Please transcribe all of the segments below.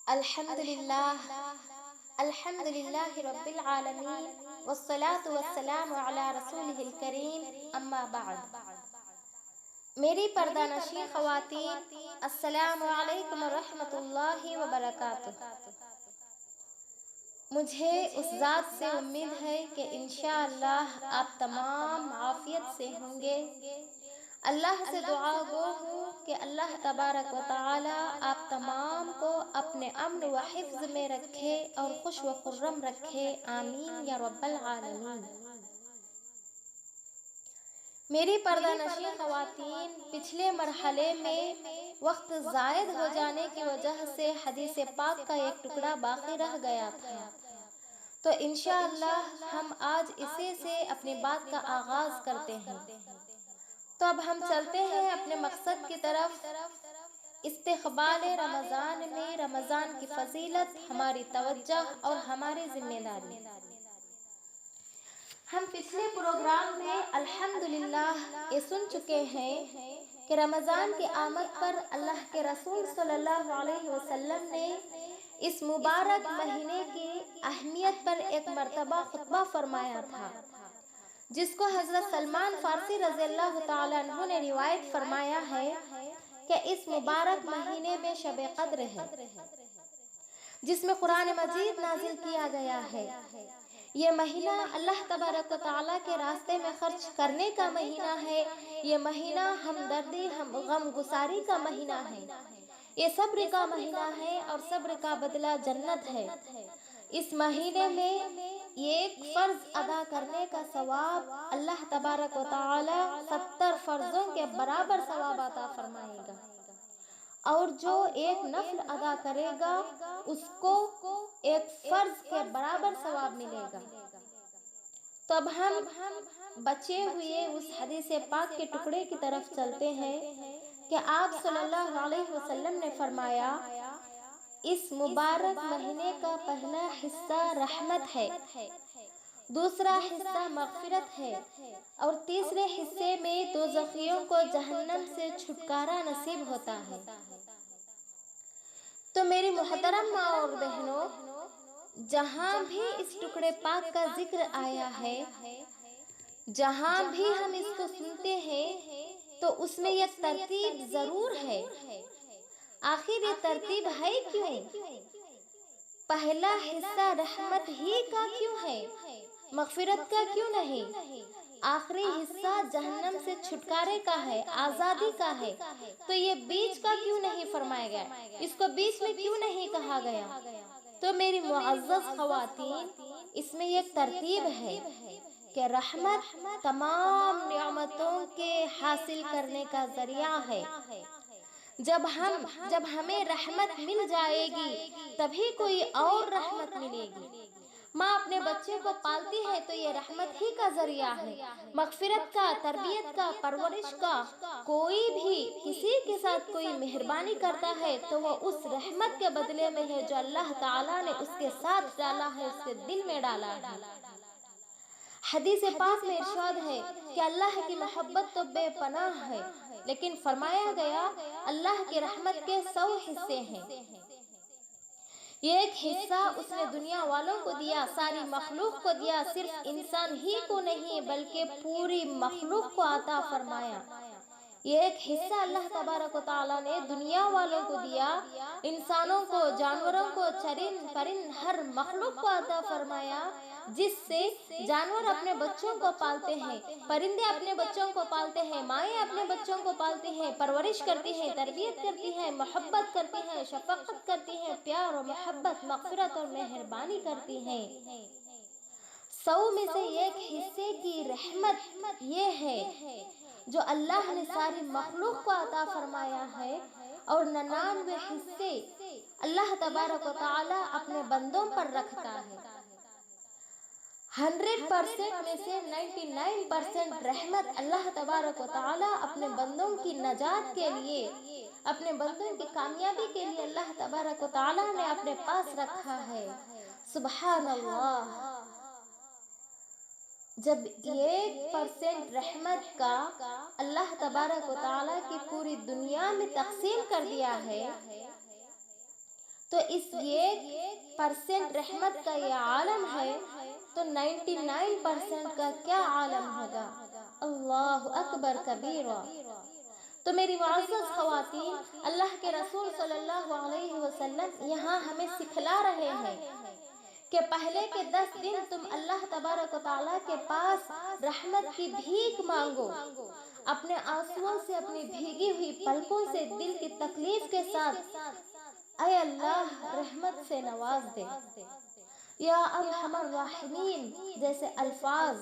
الحمد للہ رب العالمین والصلاة والسلام علی رسولہ الکریم، اما بعد۔ میری پردہ نشین خواتین، السلام علیکم ورحمۃ اللہ وبرکاتہ۔ مجھے اس ذات سے امید ہے کہ انشاءاللہ آپ تمام عافیت سے ہوں گے۔ اللہ سے دعا گو ہوں کہ اللہ تبارک و تعالی آپ تمام کو اپنے امن و حفظ میں رکھے اور خوش و خرم رکھے، آمین یا رب العالمین۔ میری پردہ نشین خواتین، پچھلے مرحلے میں وقت زائد ہو جانے کی وجہ سے حدیث پاک کا ایک ٹکڑا باقی رہ گیا تھا، تو انشاءاللہ ہم آج اسی سے اپنی بات کا آغاز کرتے ہیں۔ تو اب ہم چلتے ہیں اپنے مقصد کی طرف۔ استقبال رمضان میں رمضان کی فضیلت، ہماری توجہ اور ہماری ذمہ داری۔ ہم پچھلے پروگرام میں الحمدللہ یہ سن چکے ہیں کہ رمضان کی آمد پر اللہ کے رسول صلی اللہ علیہ وسلم نے اس مبارک مہینے کی اہمیت پر ایک مرتبہ خطبہ فرمایا تھا، جس کو حضرت سلمان فارسی رضی اللہ تعالیٰ عنہ نے روایت فرمایا ہے کہ اس مبارک مہینے میں شب قدر ہے، جس میں قرآن مجید نازل کیا گیا ہے۔ یہ مہینہ اللہ تبارک و تعالیٰ کے راستے میں خرچ کرنے کا مہینہ ہے۔ یہ مہینہ ہمدردی، غم گساری کا مہینہ ہے۔ یہ صبر کا مہینہ ہے اور صبر کا بدلہ جنت ہے۔ اس مہینے میں ایک فرض ادا کرنے کا ثواب اللہ تبارک و تعالی 70 فرضوں کے برابر ثواب عطا فرمائے گا، اور جو ایک نفل ادا کرے گا اس کو ایک فرض کے برابر ثواب ملے گا۔ تو اب ہم بچے ہوئے اس حدیث پاک کے ٹکڑے کی طرف چلتے ہیں کہ آپ صلی اللہ علیہ وسلم نے فرمایا، اس مبارک مہینے کا پہلا حصہ رحمت ہے، دوسرا حصہ مغفرت ہے، اور تیسرے حصے میں دوزخیوں کو جہنم سے چھٹکارا نصیب ہوتا ہے۔ تو میری محترم ماں اور بہنوں، جہاں بھی اس ٹکڑے پاک کا ذکر آیا ہے، جہاں بھی ہم اس کو سنتے ہیں، تو اس میں یہ ترتیب ضرور ہے۔ آخر یہ ترتیب ہے کیوں؟ پہلا حصہ رحمت ہی کا کیوں ہے، مغفرت کا کیوں نہیں؟ آخری حصہ جہنم سے چھٹکارے کا ہے، آزادی کا ہے، تو یہ بیچ کا کیوں نہیں فرمایا گیا؟ اس کو بیچ میں کیوں نہیں کہا گیا؟ تو میری معزز خواتین، اس میں ایک ترتیب ہے کہ رحمت تمام نعمتوں کے حاصل کرنے کا ذریعہ ہے۔ جب ہمیں رحمت مل جائے گی تبھی کوئی اور رحمت ملے گی۔ ماں اپنے بچے کو پالتی ہے تو یہ رحمت ہی کا ذریعہ ہے، مغفرت کا، تربیت کا، پرورش کا۔ کوئی بھی کسی کے ساتھ کوئی مہربانی کرتا ہے تو وہ اس رحمت کے بدلے میں ہے جو اللہ تعالیٰ نے اس کے ساتھ ڈالا ہے، اس کے دل میں ڈالا ہے۔ حدیث پاک میں ارشاد ہے کہ اللہ کی محبت تو بے پناہ ہے، لیکن فرمایا گیا اللہ کی رحمت کے 100 حصے ہیں۔ یہ ایک حصہ اس نے دنیا والوں کو دیا، ساری مخلوق کو دیا، صرف انسان ہی کو نہیں بلکہ پوری مخلوق کو عطا فرمایا۔ یہ ایک حصہ اللہ تبارک و تعالیٰ نے دنیا والوں کو دیا، انسانوں کو، جانوروں کو، چرند پرند ہر مخلوق کو عطا فرمایا، جس سے جانور اپنے بچوں کو پالتے ہیں، پرندے اپنے بچوں کو پالتے ہیں، مائیں اپنے بچوں کو پالتی ہیں، پرورش کرتی ہیں، تربیت کرتی ہیں، محبت کرتی ہیں، شفقت کرتی ہیں، پیار و محبت، مغفرت اور مہربانی کرتی ہیں۔ 100 میں سے ایک حصے کی رحمت یہ ہے جو اللہ نے ساری مخلوق کو عطا فرمایا ہے، اور 99 حصے اللہ تبارک و تعالی اپنے بندوں پر رکھتا ہے۔ 100% میں سے 99% رحمت اللہ تبارک و تعالی اپنے بندوں کی نجات کے لیے، اپنے بندوں کی کامیابی کے لیے اللہ تبارک و تعالی نے اپنے پاس رکھا ہے۔ سبحان اللہ! جب 1% رحمت کا اللہ تبارک و تعالی کی پوری دنیا میں تقسیم کر دیا ہے، تو اس 1% رحمت کا یہ عالم ہے تو 99% کا کیا عالم ہوگا؟ اللہ اکبر کبیرہ۔ تو میری معزز خواتین، اللہ کے رسول صلی اللہ علیہ وسلم یہاں ہمیں سکھلا رہے ہیں کہ پہلے کے 10 دن تم اللہ تبارک و تعالیٰ کے پاس رحمت کی بھیک مانگو، اپنے آنسوؤں سے، اپنی بھیگی ہوئی پلکوں سے، دل کی تکلیف کے ساتھ، اے اللہ رحمت سے نواز دے یا ارحم الراحمین جیسے الفاظ،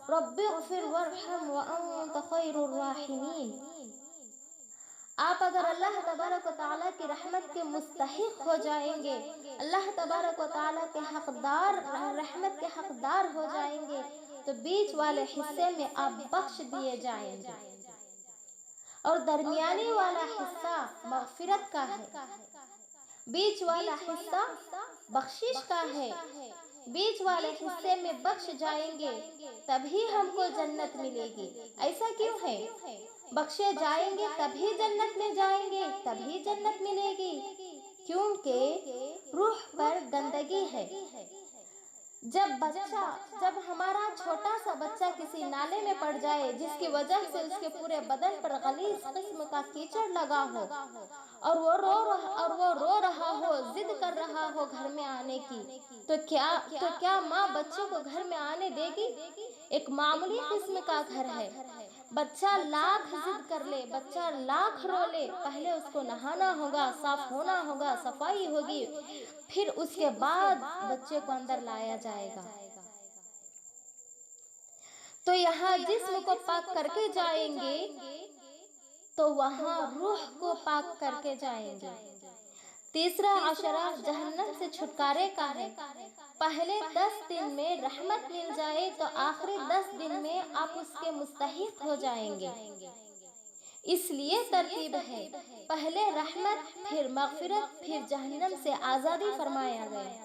رب اغفر وارحم وانت خیر الراحمین۔ آپ اگر اللہ تبارک و تعالیٰ کی رحمت کے مستحق ہو جائیں گے، اللہ تبارک و تعالیٰ کے حقدار، رحمت کے حقدار ہو جائیں گے، تو بیچ والے حصے میں آپ بخش دیے جائیں گے، اور درمیانی والا حصہ مغفرت کا ہے، بیچ والا حصہ بخشش کا ہے۔ بیچ والے حصے میں بخش جائیں گے تبھی ہم کو جنت ملے گی۔ ایسا کیوں ہے؟ بخشے جائیں گے تبھی جنت میں جائیں گے، تبھی جنت ملے گی، کیونکہ روح پر گندگی ہے۔ جب ہمارا چھوٹا سا بچہ کسی نالے میں پڑ جائے جس کی وجہ سے اس کے پورے بدن پر غلیظ قسم کا کیچڑ لگا ہو، اور وہ رو رہا ہو، ضد کر رہا ہو گھر میں آنے کی، تو کیا ماں بچوں کو گھر میں آنے دے گی؟ ایک معمولی قسم کا گھر ہے، بچہ لاکھ ضد کر لے، بچہ لاکھ رو لے، پہلے اس کو نہانا ہوگا، صاف ہونا ہوگا، صفائی ہوگی، پھر اس کے بعد بچے کو اندر لایا جائے گا۔ تو یہاں جسم کو پاک کر کے جائیں گے تو وہاں روح کو پاک کر کے جائیں گے۔ تیسرا عشرہ جہنم سے چھٹکارے کا ہے۔ پہلے 10 دن میں رحمت مل جائے تو آخری 10 دن میں آپ اس کے مستحق ہو جائیں گے، اس لیے ترتیب ہے، پہلے رحمت، پھر مغفرت، پھر جہنم سے آزادی فرمایا گیا۔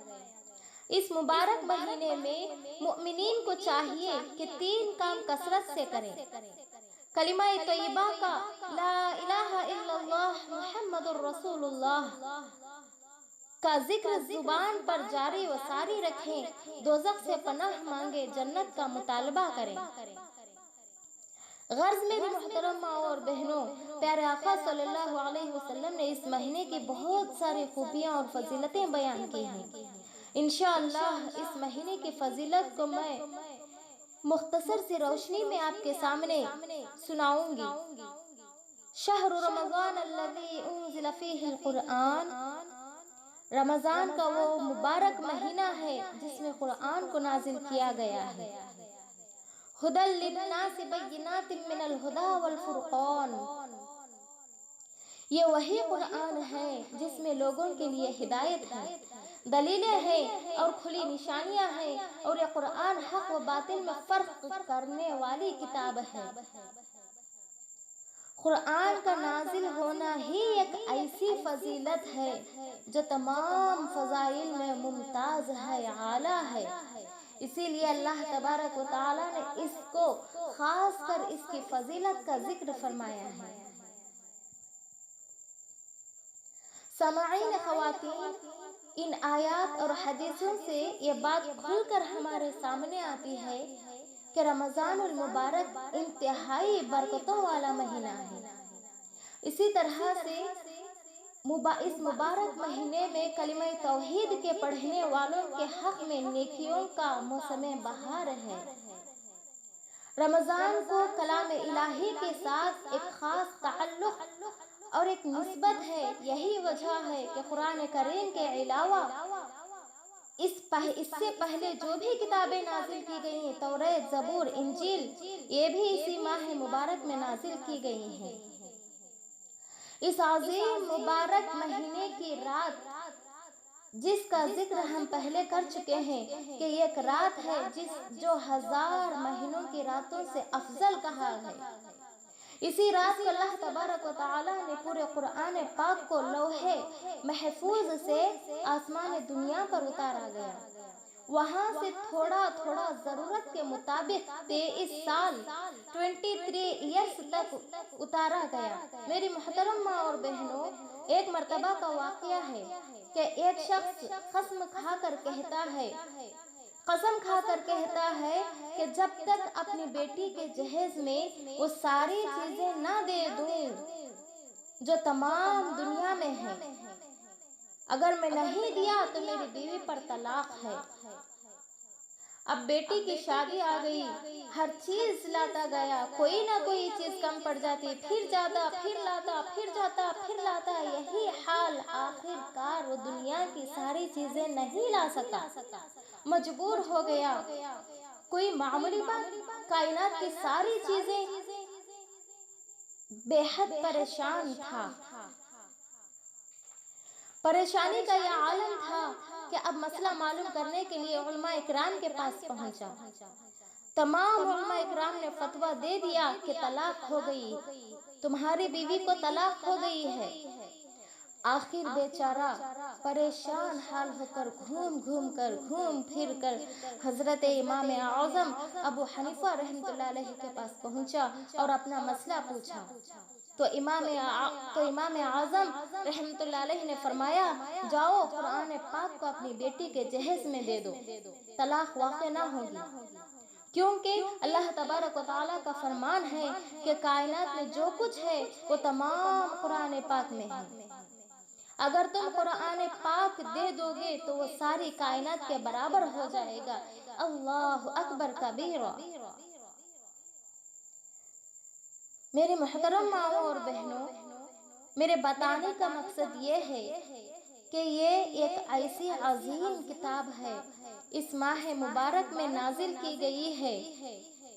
اس مبارک مہینے میں مؤمنین کو چاہیے کہ 3 کام کثرت سے کریں۔ کلمہ طیبہ کا لا الہ الا اللہ محمد الرسول اللہ کا ذکر زبان پر جاری و ساری رکھیں، دوزخ سے پناہ مانگے، جنت کا مطالبہ کریں۔ غرض میری محترمہ اور بہنوں، پیارے آقا صلی اللہ علیہ وسلم نے اس مہینے کی بہت ساری خوبیاں اور فضیلتیں بیان کی ہیں۔ انشاءاللہ اس مہینے کی فضیلت کو میں مختصر سی روشنی میں آپ کے سامنے سناؤں گی۔ شہر رمضان الذی انزل فیہ القرآن، رمضان کا وہ مبارک مہینہ ہے جس میں قرآن کو نازل کیا گیا ہے۔ ہدی للناس بینات من الہدی والفرقان، یہ وہی قرآن ہے جس میں لوگوں کے لیے ہدایت ہے، دلیلیں ہیں اور کھلی نشانیاں ہیں، اور یہ قرآن حق و باطل میں فرق کرنے والی کتاب ہے۔ قرآن کا نازل ہونا ہی ایک ایسی فضیلت ہے جو تمام فضائل میں ممتاز ہے، اعلیٰ ہے، اسی لیے اللہ تبارک و تعالیٰ نے اس کو خاص کر اس کی فضیلت کا ذکر فرمایا ہے۔ سامعین خواتین، ان آیات اور حدیثوں سے یہ بات کھل کر ہمارے سامنے آتی ہے کہ رمضان المبارک انتہائی برکتوں والا مہینہ ہے۔ اسی طرح سے اس مبارک مہینے میں کلمہ توحید کے پڑھنے والوں کے حق میں نیکیوں کا موسم بہار ہے۔ رمضان کو کلام الہی کے ساتھ ایک خاص تعلق اور ایک نسبت ہے، یہی وجہ ہے کہ قرآن کریم کے علاوہ اس سے پہلے جو بھی کتابیں نازل کی گئی ہیں، توریت، زبور، انجیل، یہ بھی اسی ماہ مبارک میں نازل کی گئی ہیں۔ اس عظیم مبارک مہینے کی رات جس کا ذکر ہم پہلے کر چکے ہیں کہ یہ ایک رات ہے جو 1000 مہینوں کی راتوں سے افضل کہا ہے، اسی رات کو اللہ تبارک و تعالیٰ نے پورے قرآن پاک کو لوح محفوظ سے آسمان دنیا پر اتارا گیا، وہاں سے تھوڑا تھوڑا ضرورت کے مطابق 23 سال 23 ایئرس تک اتارا گیا۔ میری محترمہ اور بہنوں، ایک مرتبہ کا واقعہ ہے، کہ ایک شخص قسم کھا کر کہتا ہے کہ جب تک اپنی بیٹی کے جہیز میں وہ ساری چیزیں نہ دے دوں جو تمام دنیا میں ہیں، اگر میں نہیں دیا تو میری بیوی پر طلاق ہے۔ اب بیٹی کی شادی آ گئی، ہر چیز لاتا گیا، کوئی نہ کوئی چیز کم پڑ جاتی، پھر جاتا، پھر لاتا، پھر جاتا، پھر لاتا، یہی حال آخر کار وہ دنیا کی ساری چیزیں نہیں لا سکا، مجبور ہو گیا۔ کوئی معمولی بات، کائنات کی ساری چیزیں بے حد پریشان تھا۔ پریشانی کا یہ عالم تھا کہ اب مسئلہ معلوم کرنے کے لیے علماء اکرام کے پاس پہنچا۔ تمام علماء اکرام نے فتویٰ دے دیا کہ طلاق ہو گئی، تمہاری بیوی کو طلاق ہو گئی ہے۔ آخر بیچارہ پریشان حال ہو کر گھوم پھر کر حضرت امام اعظم ابو حنیفہ رحمۃ اللہ علیہ کے پاس پہنچا اور اپنا مسئلہ پوچھا۔ تو امام اعظم رحمۃ اللہ علیہ نے فرمایا، جاؤ قرآن پاک کو اپنی بیٹی کے جہیز میں دے دو، طلاق واقع نہ ہوگی، کیونکہ اللہ تبارک و تعالیٰ کا فرمان ہے کہ کائنات میں جو کچھ ہے وہ تمام قرآن پاک میں ہے۔ اگر تم قرآن پاک دے دو گے تو وہ ساری کائنات کے برابر ہو جائے گا۔ اللہ اکبر کبیرہ۔ میرے محترم ماؤں اور بہنوں، میرے بتانے کا مقصد یہ ہے کہ یہ ایک ایسی عظیم کتاب ہے، اس ماہ مبارک میں نازل کی گئی ہے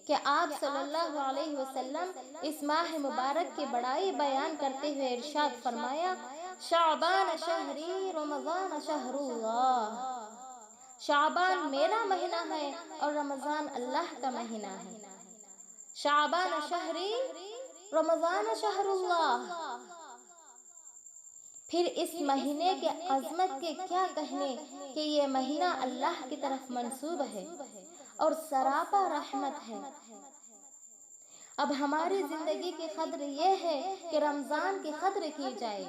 کہ آپ صلی اللہ علیہ وسلم اس ماہ مبارک کی بڑائی بیان کرتے ہوئے ارشاد فرمایا، شعبان شہری رمضان شہر اللہ، شعبان میرا مہینہ ہے اور رمضان اللہ کا مہینہ ہے۔ شعبان شہری رمضان شہر اللہ۔ پھر اس مہینے کے عظمت کے کیا کہنے کہ یہ مہینہ اللہ کی طرف منسوب ہے اور سراپا رحمت ہے۔ اب ہماری زندگی کی قدر یہ ہے کہ رمضان کی قدر کی جائے،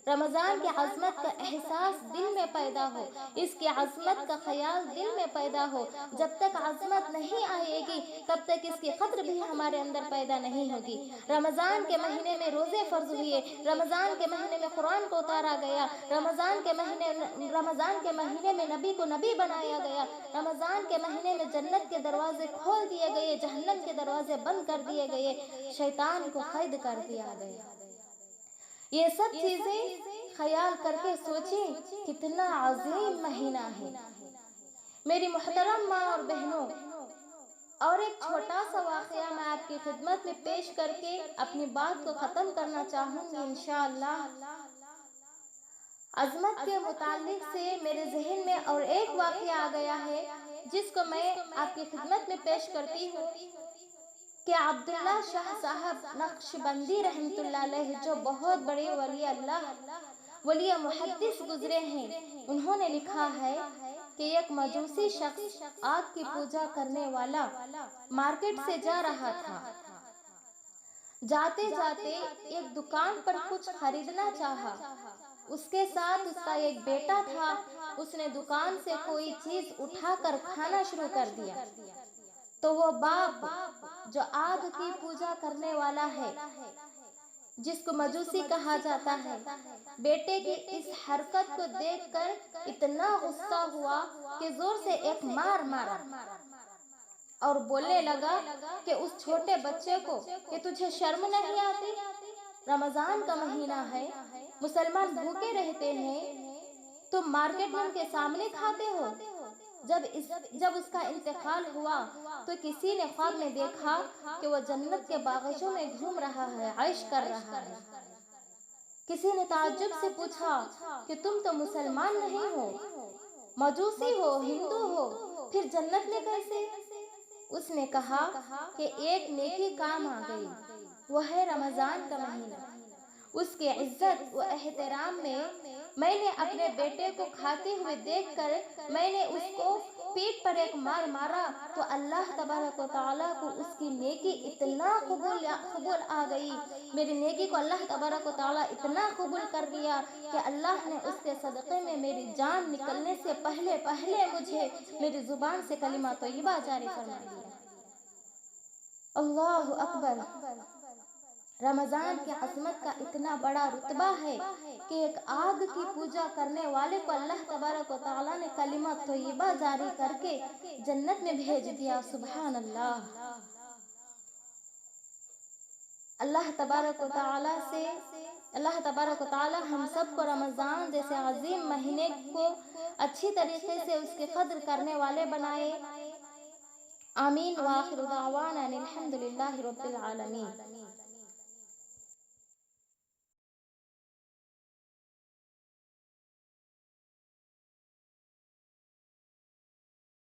رمضان کی عظمت کا احساس دل میں پیدا ہو، اس کی عظمت کا خیال دل میں پیدا ہو۔ جب تک عظمت نہیں آئے گی تب تک اس کی قدر بھی ہمارے اندر پیدا نہیں ہوگی۔ رمضان کے مہینے میں روزے فرض ہوئے، رمضان کے مہینے میں قرآن کو اتارا گیا، رمضان کے مہینے میں نبی کو نبی بنایا گیا، رمضان کے مہینے میں جنت کے دروازے کھول دیے گئے، جہنم کے دروازے بند کر دیے گئے، شیطان کو قید کر دیا گیا۔ یہ سب چیزیں خیال کر کے سوچیں کتنا عظیم مہینہ ہے۔ میری محترم ماں اور بہنوں، اور ایک چھوٹا سا واقعہ میں آپ کی خدمت میں پیش کر کے اپنی بات کو ختم کرنا چاہوں گی انشاءاللہ۔ عظمت کے متعلق سے میرے ذہن میں اور ایک واقعہ آ گیا ہے جس کو میں آپ کی خدمت میں پیش کرتی ہوں کہ عبداللہ شاہ صاحب نقشبندی رحمۃ اللہ علیہ، جو بہت بڑے ولی اللہ، ولی محدث گزرے ہیں، انہوں نے لکھا ہے کہ ایک مجوسی شخص آگ کی پوجا کرنے والا مارکیٹ سے جا رہا تھا۔ جاتے جاتے ایک دکان پر کچھ خریدنا چاہا، اس کے ساتھ اس کا ایک بیٹا تھا۔ اس نے دکان سے کوئی چیز اٹھا کر کھانا شروع کر دیا تو وہ باپ جو آگ کی پوجا کرنے والا ہے، جس کو مجوسی کہا جاتا ہے، بیٹے کی اس حرکت کو دیکھ کر اتنا غصہ ہوا کہ زور سے ایک مار مارا اور بولنے لگا کہ اس چھوٹے بچے کو کہ تجھے شرم نہیں آتی؟ رمضان کا مہینہ ہے، مسلمان بھوکے رہتے ہیں، تم مارکیٹ میں ان کے سامنے کھاتے ہو۔ جب اس کا انتقال ہوا تو کسی نے خواب میں دیکھا کہ وہ جنت کے باغیچوں میں گھوم رہا ہے، عیش کر رہا ہے۔ کسی نے تعجب سے پوچھا کہ تم تو مسلمان نہیں ہو، مجوسی ہو، ہندو ہو، پھر جنت میں کیسے؟ اس نے کہا کہ ایک نیکی کام آ گئی، وہ ہے رمضان کا مہینہ۔ اس کی عزت و احترام میں نے اپنے بیٹے کو کھاتے ہوئے دیکھ کر میں نے اس کو پیٹ پر ایک مار مارا تو اللہ تبارک و تعالیٰ کو اس کی نیکی اتنا قبول آ گئی، میری نیکی کو اللہ تبارک و تعالیٰ اتنا قبول کر لیا کہ اللہ نے اس کے صدقے میں میری جان نکلنے سے پہلے مجھے میری زبان سے کلمہ طیبہ جاری فرما دیا۔ اللہ اکبر۔ رمضان کی عظمت کا اتنا بڑا رتبہ ہے کہ ایک آگ کی پوجا کرنے والے کو اللہ تبارک و تعالیٰ نے کلمہ طیبہ جاری کر کے جنت میں بھیج دیا۔ سبحان اللہ۔ اللہ تبارک و تعالیٰ ہم سب کو رمضان جیسے عظیم مہینے کو اچھی طریقے سے اس کی قدر کرنے والے بنائے۔ آمین۔ وآخر دعوانا الحمد للہ رب العالمین۔